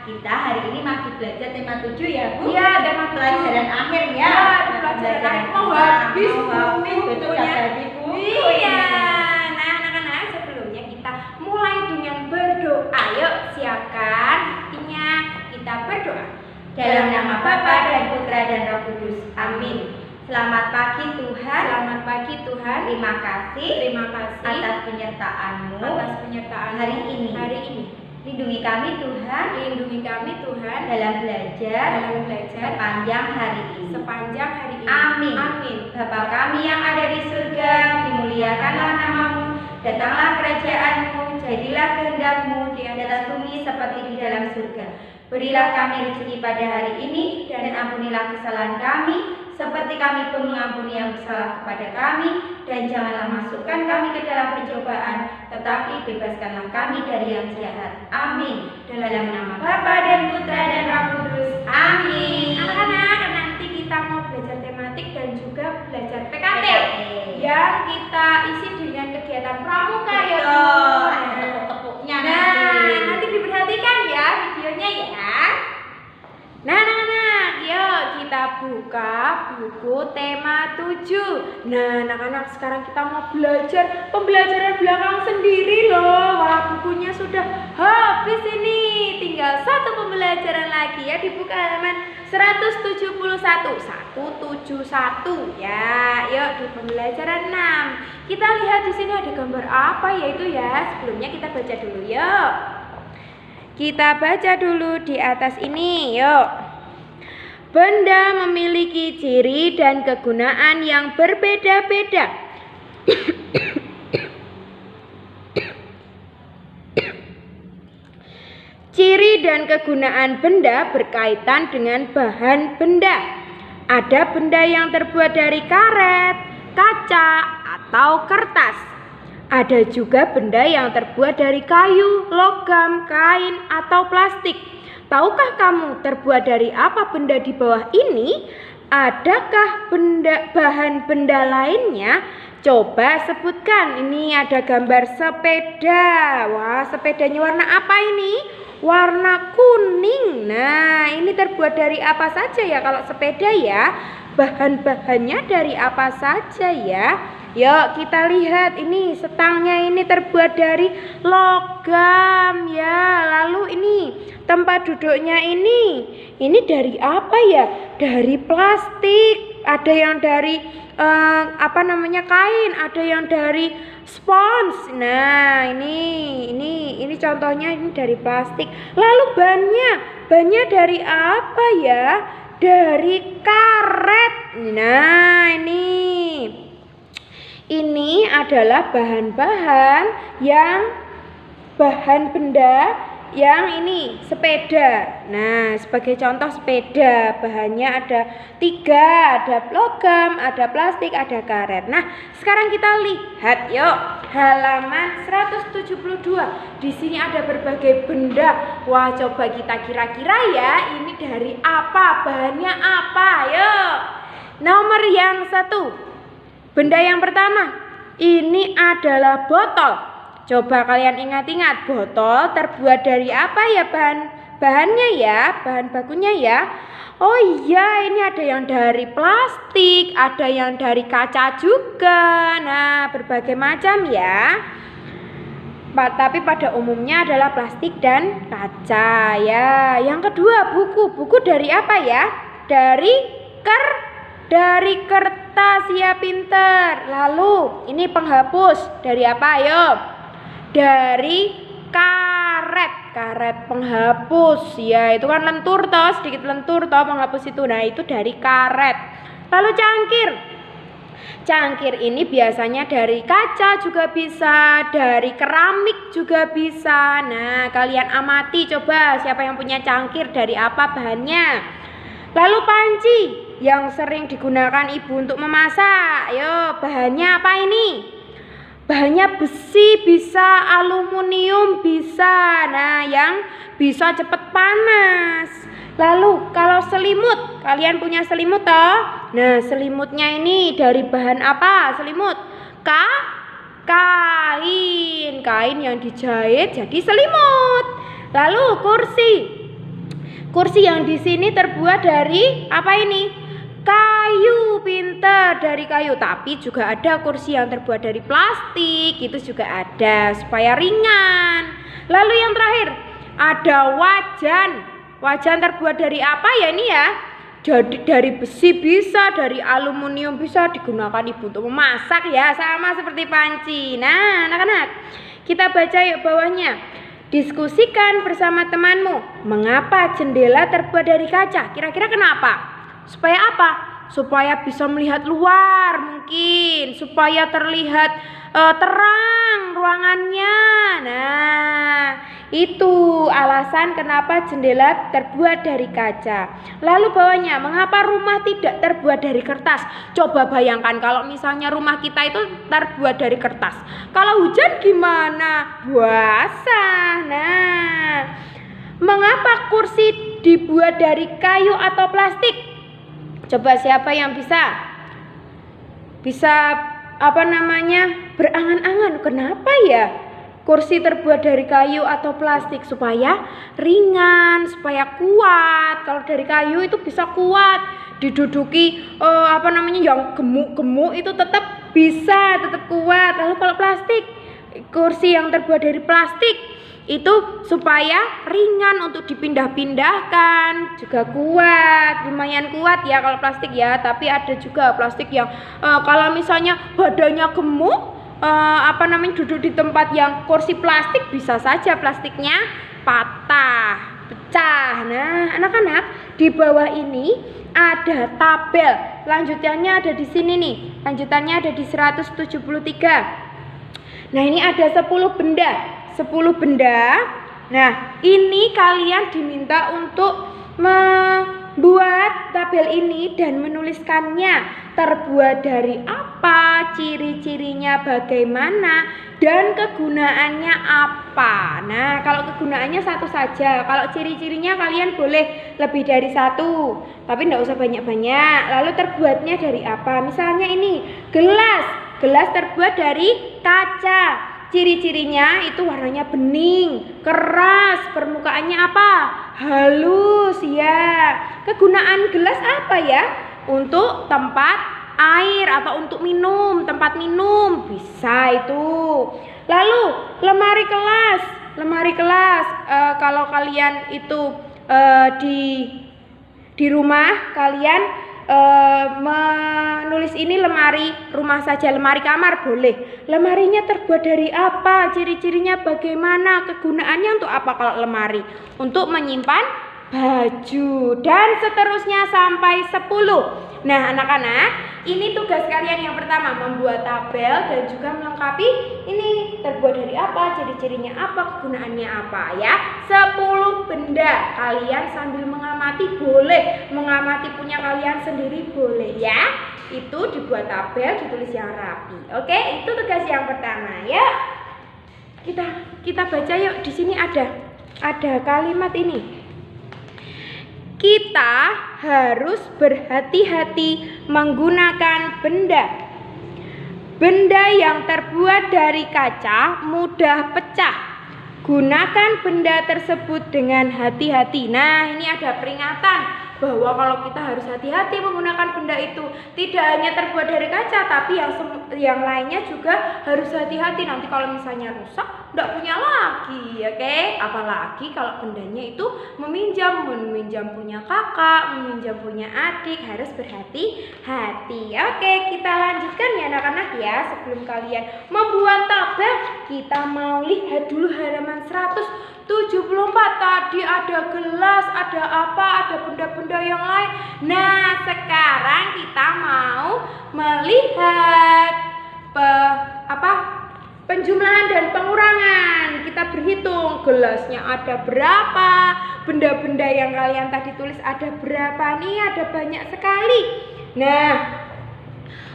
kita hari ini masih belajar tema 7 ya Bu? Iya, tema pelajaran akhir ya. Iya, pelajaran akhir mau habis betul tadi Bu. Iya. Nah, anak-anak, sebelumnya kita mulai dengan berdoa. Yuk, siapkan hatinya, kita berdoa. Dalam nama Bapa dan Putra dan Roh Kudus. Amin. Selamat pagi Tuhan. Selamat pagi Tuhan. Terima kasih atas penyertaan-Mu hari ini. Lindungi kami Tuhan. dalam belajar sepanjang hari ini. Amin. Bapa kami yang ada di surga, dimuliakanlah nama-Mu. Datanglah kerajaan-Mu, jadilah kehendak-Mu di atas bumi seperti di dalam surga. Berilah kami rezeki pada hari ini, dan ampunilah kesalahan kami, seperti kami pun mengampuni yang bersalah kepada kami, dan janganlah masukkan kami ke dalam pencobaan, tetapi bebaskanlah kami dari yang jahat. Amin. Dalam nama Bapa dan Putra dan Roh Kudus. Amin. Anak-anak, nanti kita mau belajar tematik dan juga belajar PKT yang kita isi dengan kegiatan pramuka ya Bu. Tepuk-tepuknya nanti diperhatikan ya videonya ya. Nah anak-anak, yuk kita buka buku tema 7. Nah anak-anak, sekarang kita mau belajar pembelajaran belakang sendiri loh. Wah, bukunya sudah habis ini. Tinggal satu pembelajaran lagi ya, dibuka halaman 171 ya. Yuk di pembelajaran 6. Kita lihat di sini ada gambar apa yaitu ya. Sebelumnya kita baca dulu yuk. Kita baca dulu di atas ini, yuk. Benda memiliki ciri dan kegunaan yang berbeda-beda. Ciri dan kegunaan benda berkaitan dengan bahan benda. Ada benda yang terbuat dari karet, kaca, atau kertas. Ada juga benda yang terbuat dari kayu, logam, kain, atau plastik. Tahukah kamu terbuat dari apa benda di bawah ini? Adakah bahan benda lainnya? Coba sebutkan. Ini ada gambar sepeda. Wah, sepedanya warna apa ini? Warna kuning. Nah, ini terbuat dari apa saja ya kalau sepeda ya? Bahan-bahannya dari apa saja ya? Yuk kita lihat, ini setangnya ini terbuat dari logam ya. Lalu ini tempat duduknya ini dari apa ya? Dari plastik. Ada yang dari kain, ada yang dari spons. Nah ini contohnya ini dari plastik. Lalu bannya dari apa ya? Dari karet. Nah ini adalah bahan benda yang ini sepeda. Nah sebagai contoh sepeda, bahannya ada 3, ada logam, ada plastik, ada karet. Nah sekarang kita lihat yuk halaman 172. Di sini ada berbagai benda. Wah, coba kita kira-kira ya, ini dari apa, bahannya apa? Yuk. Nomor yang 1. Benda yang pertama, ini adalah botol. Coba kalian ingat-ingat, botol terbuat dari apa ya bahannya ya, bahan bakunya ya? Oh iya, ini ada yang dari plastik, ada yang dari kaca juga. Nah, berbagai macam ya. Tapi pada umumnya adalah plastik dan kaca ya. Yang kedua, buku dari apa ya? Dari kertas ya, pinter. Lalu ini penghapus dari apa? Ayo. Dari karet penghapus ya, itu kan lentur toh, sedikit lentur toh penghapus itu. Nah itu dari karet. Lalu cangkir ini biasanya dari kaca juga bisa, dari keramik juga bisa. Nah kalian amati coba siapa yang punya cangkir, dari apa bahannya. Lalu panci yang sering digunakan ibu untuk memasak. Yo, bahannya apa ini? Bahannya besi, bisa aluminium, bisa. Nah, yang bisa cepat panas. Lalu kalau selimut, kalian punya selimut toh? Nah, selimutnya ini dari bahan apa? Selimut kain yang dijahit jadi selimut. Lalu Kursi yang di sini terbuat dari apa ini? Kayu, pinter, dari kayu. Tapi juga ada kursi yang terbuat dari plastik, itu juga ada supaya ringan. Lalu yang terakhir ada wajan. Wajan terbuat dari apa ya ini ya? Jadi dari besi bisa, dari aluminium bisa, digunakan ibu untuk memasak ya, sama seperti panci. Nah, anak-anak, kita baca yuk bawahnya. Diskusikan bersama temanmu, mengapa jendela terbuat dari kaca? Kira-kira kenapa? Supaya apa? Supaya bisa melihat luar mungkin, supaya terlihat terang ruangannya. Nah, itu alasan kenapa jendela terbuat dari kaca. Lalu bawahnya, mengapa rumah tidak terbuat dari kertas? Coba bayangkan kalau misalnya rumah kita itu terbuat dari kertas. Kalau hujan gimana? Basah. Nah, mengapa kursi dibuat dari kayu atau plastik? Coba siapa yang bisa berangan-angan kenapa ya kursi terbuat dari kayu atau plastik? Supaya ringan, supaya kuat. Kalau dari kayu itu bisa kuat, diduduki yang gemuk-gemuk itu tetap bisa, tetap kuat. Lalu kalau plastik, kursi yang terbuat dari plastik itu supaya ringan untuk dipindah-pindahkan, juga kuat, lumayan kuat ya kalau plastik ya. Tapi ada juga plastik yang kalau misalnya badannya gemuk, duduk di tempat yang kursi plastik, bisa saja plastiknya patah, pecah. Nah, anak-anak, di bawah ini ada tabel. Lanjutannya ada di sini nih. Lanjutannya ada di 173. Nah, ini ada 10 benda. 10 benda. Nah, ini kalian diminta untuk membuat tabel ini dan menuliskannya. Terbuat dari apa, ciri-cirinya bagaimana, dan kegunaannya apa. Nah, kalau kegunaannya satu saja. Kalau ciri-cirinya kalian boleh lebih dari satu, tapi enggak usah banyak-banyak. Lalu terbuatnya dari apa? Misalnya ini gelas. Gelas terbuat dari kaca. Ciri-cirinya itu warnanya bening, keras, permukaannya apa? Halus ya. Kegunaan gelas apa ya? Untuk tempat air atau untuk minum, tempat minum, bisa itu. Lalu lemari kelas. Lemari kelas kalau kalian itu di rumah kalian menulis ini lemari rumah saja, lemari kamar boleh. Lemarinya terbuat dari apa? Ciri-cirinya bagaimana? Kegunaannya untuk apa kalau lemari? Untuk menyimpan baju dan seterusnya sampai 10. Nah, anak-anak, ini tugas kalian yang pertama, membuat tabel dan juga melengkapi ini terbuat dari apa, ciri-cirinya apa, kegunaannya apa ya. 10 benda. Kalian sambil mengamati boleh, mengamati punya kalian sendiri boleh ya. Itu dibuat tabel, ditulis yang rapi. Oke, itu tugas yang pertama ya. Kita baca yuk. Di sini ada kalimat ini. Kita harus berhati-hati menggunakan benda. Benda yang terbuat dari kaca mudah pecah. Gunakan benda tersebut dengan hati-hati. Nah, ini ada peringatan bahwa kalau kita harus hati-hati menggunakan benda itu. Tidak hanya terbuat dari kaca, tapi yang lainnya juga harus hati-hati. Nanti kalau misalnya rusak, tidak punya lagi, oke? Apalagi kalau bendanya itu meminjam punya kakak, meminjam punya adik, harus berhati-hati. Oke, kita lanjutkan ya anak-anak ya. Sebelum kalian membuat tabel, kita mau lihat dulu halaman 174. Tadi ada gelas, ada apa, ada benda-benda yang lain. Nah, sekarang kita mau melihat penjumlahan dan pengurangan. Kita berhitung gelasnya ada berapa, benda-benda yang kalian tadi tulis ada berapa. Nih ada banyak sekali. Nah,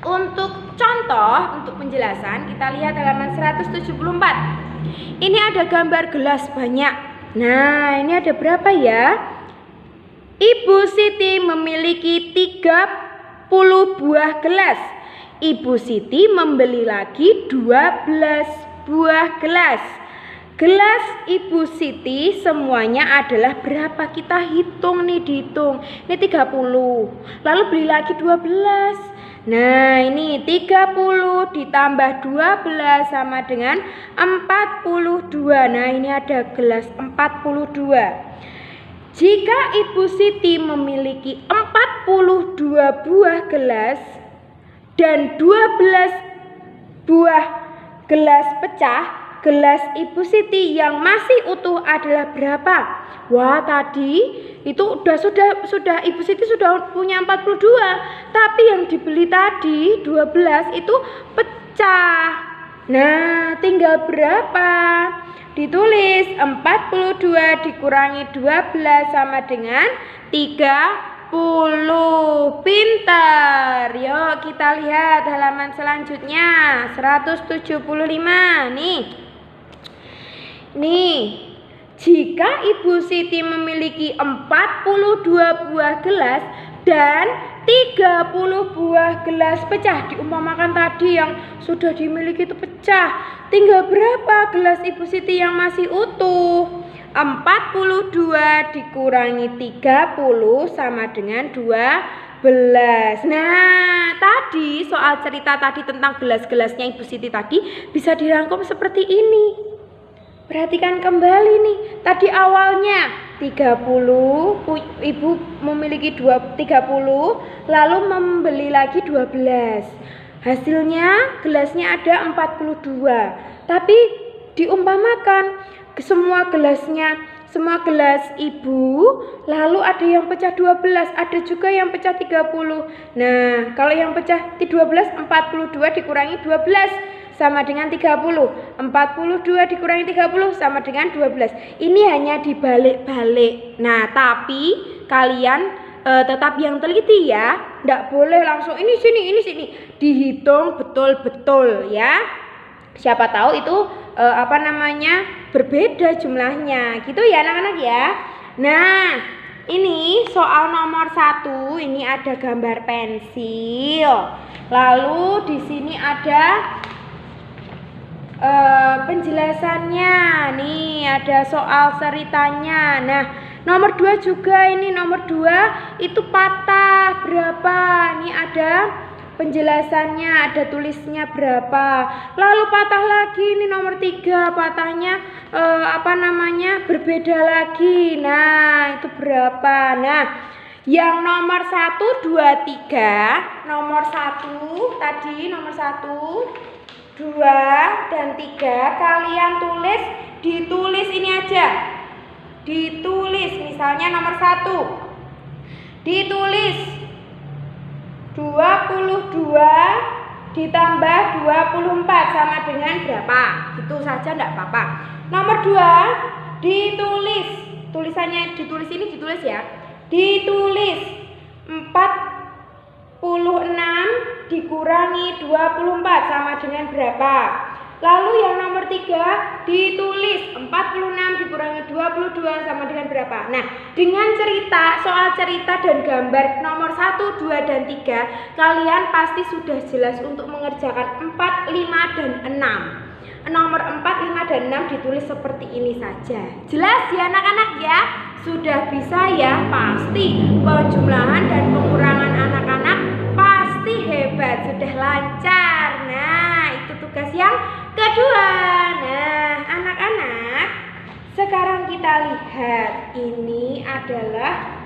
untuk contoh, untuk penjelasan kita lihat halaman 174. Ini ada gambar gelas banyak. Nah, ini ada berapa ya? Ibu Siti memiliki 30 buah gelas. Ibu Siti membeli lagi 12 buah gelas. Gelas Ibu Siti semuanya adalah berapa? Kita hitung nih, dihitung. Ini 30. Lalu beli lagi 12. Nah, ini 30 ditambah 12 sama dengan 42. Nah, ini ada gelas 42. Jika Ibu Siti memiliki 42 buah gelas dan 12 buah gelas pecah, gelas Ibu Siti yang masih utuh adalah berapa? Wah, tadi itu sudah Ibu Siti sudah punya 42, tapi yang dibeli tadi 12 itu pecah. Nah, tinggal berapa? Ditulis 42 dikurangi 12 sama dengan 30. Pintar. Yuk kita lihat halaman selanjutnya 175. Nih, jika Ibu Siti memiliki 42 buah gelas dan 30 buah gelas pecah, diumpamakan tadi yang sudah dimiliki itu pecah, tinggal berapa gelas Ibu Siti yang masih utuh? 42 dikurangi 30 sama dengan 12. Nah, tadi soal cerita tadi tentang gelas-gelasnya Ibu Siti tadi bisa dirangkum seperti ini. Perhatikan kembali nih, tadi awalnya 30, Ibu memiliki 30, lalu membeli lagi 12. Hasilnya gelasnya ada 42. Tapi diumpamakan semua gelas Ibu, lalu ada yang pecah 12, ada juga yang pecah 30. Nah, kalau yang pecah 12, 42 dikurangi 12 sama dengan 30. 42 dikurangi 30 sama dengan 12. Ini hanya dibalik-balik. Nah, tapi kalian tetap yang teliti ya. Nggak boleh langsung ini sini. Dihitung betul-betul ya. Siapa tahu itu berbeda jumlahnya. Gitu ya anak-anak ya. Nah, ini soal nomor 1, ini ada gambar pensil. Lalu di sini ada penjelasannya. Nih ada soal ceritanya. Nah, nomor 2 juga, ini nomor 2 itu patah berapa? Ini ada penjelasannya, ada tulisnya berapa. Lalu patah lagi, ini nomor 3 patahnya berbeda lagi. Nah, itu berapa? Nah, yang nomor 1, 2, 3. Nomor 1 tadi, nomor 1, 2 dan 3 kalian ditulis ini aja. Ditulis misalnya nomor 1. Ditulis 22 ditambah 24 sama dengan berapa? Gitu saja enggak apa-apa. Nomor 2 ditulis, tulisannya ditulis ya. Ditulis 46 dikurangi 24 sama dengan berapa? Lalu yang nomor 3 ditulis 46 dikurangi 22 sama dengan berapa? Nah, dengan soal cerita dan gambar nomor 1, 2, dan 3 kalian pasti sudah jelas untuk mengerjakan 4, 5, dan 6. Nomor 4, 5, dan 6 ditulis seperti ini saja. Jelas ya anak-anak ya? Sudah bisa ya? Pasti penjumlahan dan pengurangan anak-anak pasti hebat, sudah lancar. Nah, itu tugas yang kedua. Nah, anak-anak, sekarang kita lihat ini adalah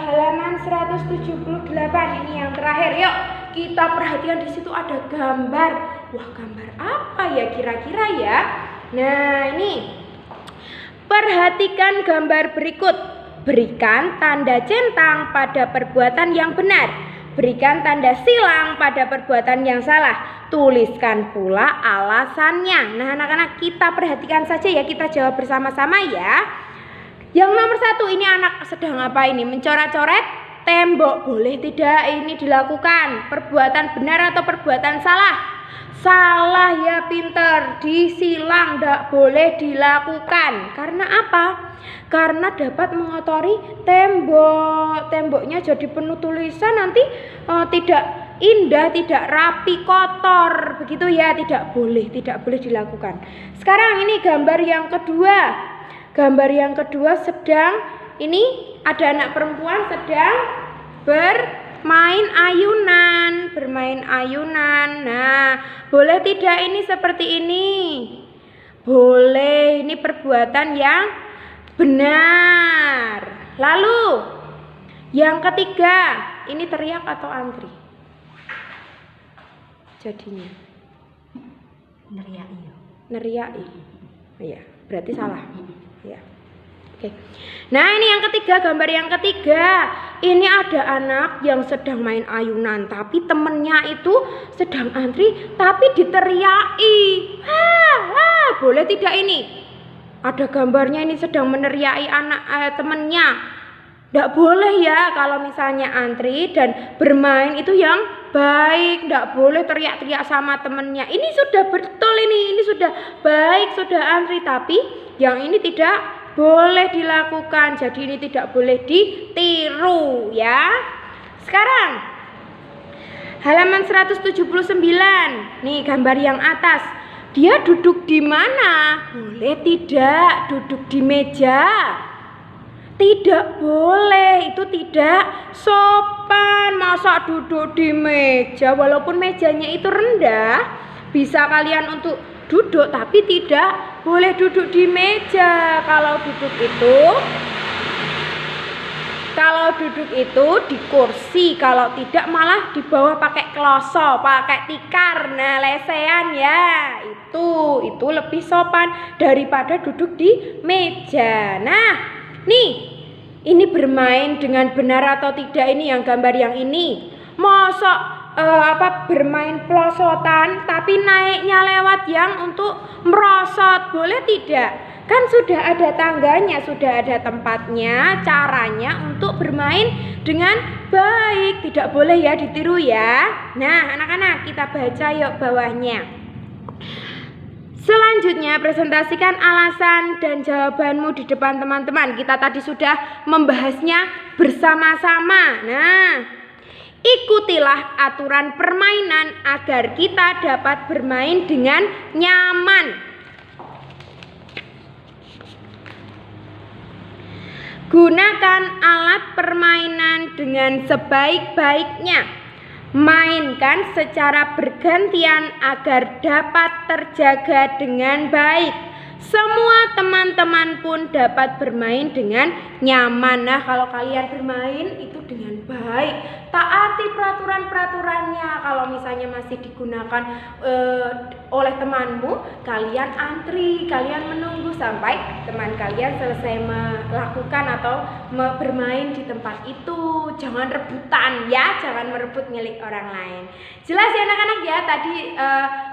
halaman 178. Ini yang terakhir. Yuk, kita perhatikan di situ ada gambar. Wah, gambar apa ya kira-kira ya? Nah, ini. Perhatikan gambar berikut. Berikan tanda centang pada perbuatan yang benar. Berikan tanda silang pada perbuatan yang salah. Tuliskan pula alasannya. Nah, anak-anak kita perhatikan saja ya, kita jawab bersama-sama ya. Yang nomor 1 ini anak sedang apa ini? Mencoret-coret tembok. Boleh tidak ini dilakukan? Perbuatan benar atau perbuatan salah? Salah ya, pinter. Disilang, tidak boleh dilakukan. Karena apa? Karena dapat mengotori tembok. Temboknya jadi penuh tulisan, nanti tidak indah, tidak rapi, kotor, begitu ya, tidak boleh dilakukan. Sekarang ini gambar yang kedua. Gambar yang kedua sedang, ini ada anak perempuan sedang bermain ayunan. Nah, boleh tidak ini seperti ini? Boleh, ini perbuatan yang benar. Lalu yang ketiga, ini teriak atau antri? Jadinya neriaki. Iya, berarti salah. Ya. Oke. Nah, ini yang ketiga, gambar yang ketiga. Ini ada anak yang sedang main ayunan, tapi temennya itu sedang antri, tapi diteriaki. Boleh tidak ini? Ada gambarnya, ini sedang meneriaki temennya. Tidak boleh ya, kalau misalnya antri dan bermain itu yang baik. Tidak boleh teriak-teriak sama temennya. Ini sudah betul, ini sudah baik, sudah antri, tapi yang ini tidak boleh dilakukan. Jadi ini tidak boleh ditiru ya. Sekarang halaman 179. Nih gambar yang atas. Dia duduk di mana? Boleh tidak duduk di meja? Tidak boleh, itu tidak sopan. Masa duduk di meja, walaupun mejanya itu rendah, bisa kalian untuk duduk, tapi tidak boleh duduk di meja. Kalau duduk itu di kursi, kalau tidak malah di bawah pakai kloso, pakai tikar. Nah, lesehan ya. Itu lebih sopan daripada duduk di meja. Nah, nih, ini bermain dengan benar atau tidak, ini yang gambar yang ini. Masa bermain pelosotan tapi naiknya lewat yang untuk merosot, boleh tidak? Kan sudah ada tangganya, sudah ada tempatnya, caranya untuk bermain dengan baik. Tidak boleh ya ditiru ya. Nah, anak-anak, kita baca yuk bawahnya. Selanjutnya, presentasikan alasan dan jawabanmu di depan teman-teman. Kita tadi sudah membahasnya bersama-sama. Nah, ikutilah aturan permainan agar kita dapat bermain dengan nyaman. Gunakan alat permainan dengan sebaik-baiknya. Mainkan secara bergantian agar dapat terjaga dengan baik. Semua teman-teman pun dapat bermain dengan nyaman. Nah, kalau kalian bermain itu dengan baik, taati peraturan-peraturannya. Kalau misalnya masih digunakan oleh temanmu, kalian antri, kalian menunggu sampai teman kalian selesai melakukan atau bermain di tempat itu. Jangan rebutan ya, jangan merebut milik orang lain. Jelas ya anak-anak ya, tadi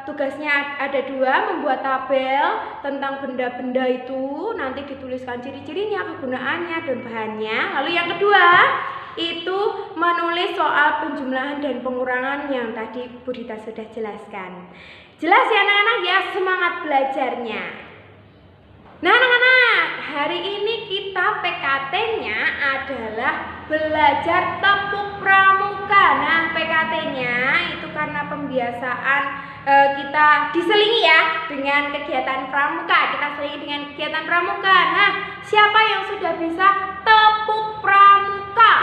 tugasnya ada 2, membuat tabel tentang benda-benda itu, nanti dituliskan ciri-cirinya, kegunaannya, dan bahannya. Lalu yang kedua itu menulis soal penjumlahan dan pengurangan yang tadi Bu Dita sudah jelaskan. Jelas ya anak-anak ya, semangat belajarnya. Nah anak-anak, hari ini kita PKT-nya adalah belajar tepuk pramuka. Nah, PKT-nya itu karena pembiasaan kita diselingi ya dengan kegiatan pramuka. Kita selingi dengan kegiatan pramuka. Nah, siapa yang sudah bisa tepuk pramuka?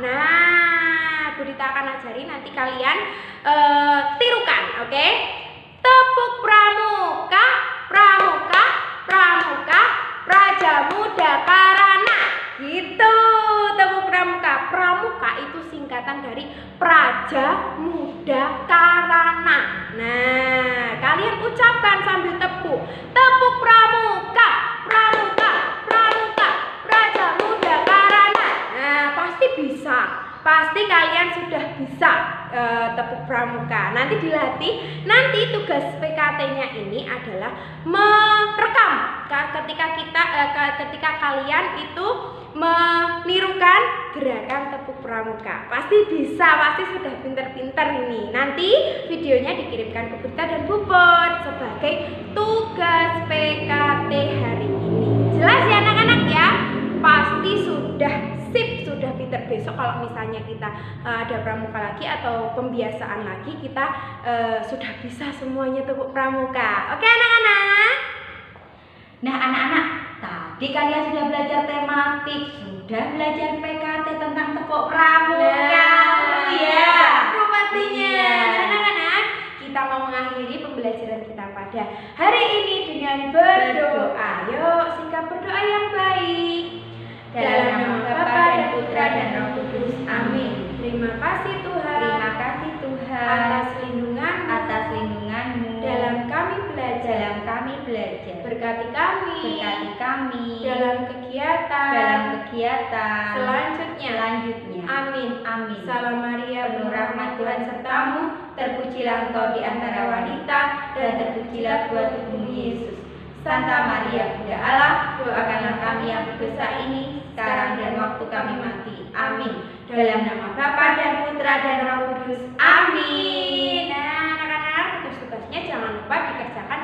Nah, Bu Dita akan ajari, nanti kalian tirukan, oke? Tepuk pramuka, pramuka, pramuka, Praja Muda Karana. Gitu, tepuk pramuka. Pramuka itu singkatan dari Praja Muda Karana. Nah, kalian ucapkan sambil tepuk. Tepuk pramuka, pramuka, pramuka, Praja Muda Karana. Nah, pasti bisa. Pasti kalian sudah bisa tepuk pramuka. Nanti dilatih. Nanti tugas PKT-nya ini adalah merekam ketika kalian itu menirukan gerakan tepuk pramuka. Pasti bisa, pasti sudah pinter-pinter ini. Nanti videonya dikirimkan ke Bunda dan Bubur sebagai tugas PKT hari ini. Jelas ya anak-anak ya? Pasti sudah sip, sudah pinter besok kalau misalnya kita ada pramuka lagi atau pembiasaan lagi, kita sudah bisa semuanya tepuk pramuka. Oke anak-anak? Nah anak-anak, tadi kalian sudah belajar tematik, sudah belajar PKT tentang tepuk pramuka. Iya, seru pastinya. Anak-anak, kita mau mengakhiri pembelajaran kita pada hari ini dengan berdoa. Yuk, sikap berdoa yang baik. Dalam nama Bapa dan Putra dan Roh Kudus. Amin. Terima kasih Tuhan. Terima kasih Tuhan atas lindungan-Mu dalam kami belajar. Berkati kami dalam kegiatan selanjutnya. Amin. Salam Maria, penuh rahmat Tuhan sertamu, terpujilah engkau di antara wanita, dan terpujilah buah tubuhmu Yesus. Santa Maria Bunda Allah, doakanlah kami yang berdosa ini, sekarang dan waktu kami mati. Amin. Dalam nama Bapa dan Putra dan Roh Kudus. Amin. Nah, anak-anak, tugas-tugasnya jangan lupa dikerjakan